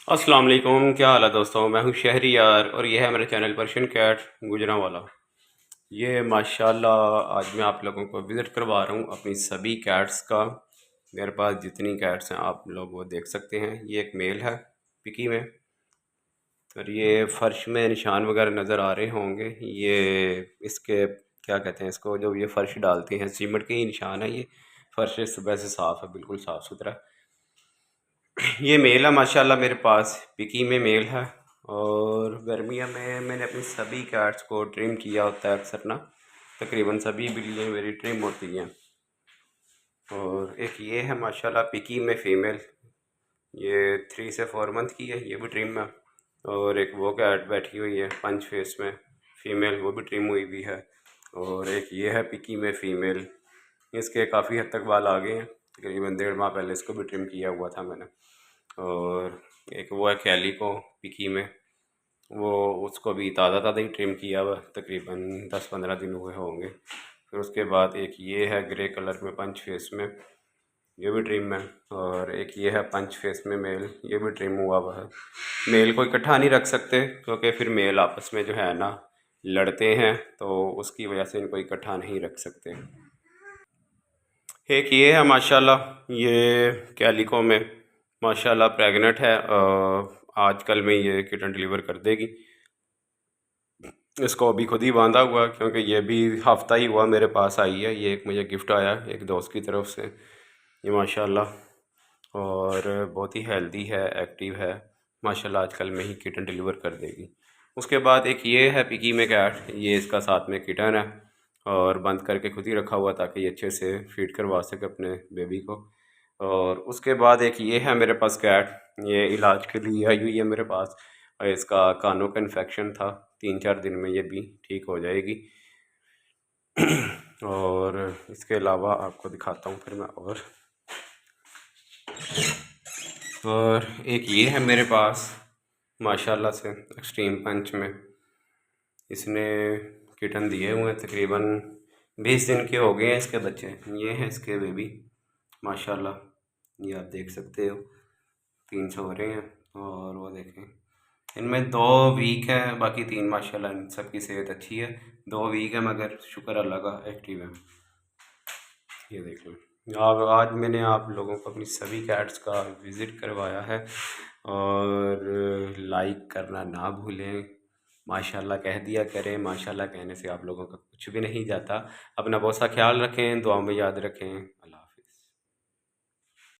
अस्सलाम वालेकुम, क्या हाल है दोस्तों। मैं हूँ शहरियार और ये है मेरे चैनल पर्शियन कैट गुजरांवाला। ये माशाल्लाह आज मैं आप लोगों को विज़िट करवा रहा हूँ अपनी सभी कैट्स का। मेरे पास जितनी कैट्स हैं आप लोग वो देख सकते हैं। ये एक मेल है पिकी में, और ये फ़र्श में निशान वगैरह नज़र आ रहे होंगे। ये इसके क्या कहते हैं इसको, जो ये फ़र्श डालते हैं सीमेंट के ही निशान है। ये फ़र्श सुबह से साफ़ है, बिल्कुल साफ़ सुथरा। ये मेल है माशाल्लाह, मेरे पास पिकी में मेल है। और गर्मियों में मैंने अपनी सभी कैट्स को ट्रिम किया होता है अक्सर ना, तकरीबन सभी बिल्लियाँ मेरी ट्रिम होती हैं। और एक ये है माशाल्लाह पिकी में फ़ीमेल, ये 3 से 4 मंथ की है, ये भी ट्रिम है। और एक वो कैट बैठी हुई है पंच फेस में फ़ीमेल, वो भी ट्रिम हुई भी है। और एक ये है पिकी में फ़ीमेल, इसके काफ़ी हद तक बाल आ गए हैं, तकरीबन 1.5 माह पहले इसको भी ट्रिम किया हुआ था मैंने। और एक वो है कैलिको पिकी में, वो उसको भी ताज़ा ताज़ा ही ट्रिम किया हुआ, तकरीबन 10-15 दिन हुए होंगे। फिर उसके बाद एक ये है ग्रे कलर में पंच फेस में, ये भी ट्रिम है। और एक ये है पंच फेस में मेल, ये भी ट्रिम हुआ हुआ है। मेल को इकट्ठा नहीं रख सकते क्योंकि फिर मेल आपस में जो है ना लड़ते हैं, तो उसकी वजह से इनको इकट्ठा नहीं रख सकते। एक ये है माशाल्लाह, ये कैलिको में माशाल्लाह प्रेग्नेंट है। आजकल में ये किटन डिलीवर कर देगी। इसको अभी खुद ही बांधा हुआ है, क्योंकि ये भी हफ्ता ही हुआ मेरे पास आई है। ये एक मुझे गिफ्ट आया एक दोस्त की तरफ से। ये माशाल्लाह और बहुत ही हेल्दी है, एक्टिव है माशाल्लाह, आजकल में ही किटन डिलीवर कर देगी। उसके बाद एक ये है पिकी में कैट, ये इसका साथ में किटन है और बंद करके खुद ही रखा हुआ ताकि ये अच्छे से फीड करवा सके अपने बेबी को। और उसके बाद एक ये है मेरे पास कैट, ये इलाज के लिए आई हुई है मेरे पास। और इसका कानों का इन्फेक्शन था, 3-4 दिन में ये भी ठीक हो जाएगी। और इसके अलावा आपको दिखाता हूँ फिर मैं। और एक ये है मेरे पास माशाल्लाह से एक्सट्रीम पंच में, इसने किटन दिए हुए हैं, तकरीबन 20 दिन के हो गए हैं इसके बच्चे। ये हैं इसके बेबी माशाल्लाह, ये आप देख सकते हो 3 सौ हो रहे हैं। और वो देखें, इनमें 2 वीक है, बाकी 3 माशाल्लाह इन सबकी सेहत अच्छी है। 2 वीक है मगर शुक्र अल्लाह का एक्टिव है। ये देख लो, आज मैंने आप लोगों को अपनी सभी कैट्स का विज़िट करवाया है। और लाइक करना ना भूलें, माशाल्लाह कह दिया करें, माशाल्लाह कहने से आप लोगों का कुछ भी नहीं जाता। अपना बहुत सा ख्याल रखें, दुआ में याद रखें। अल्लाह।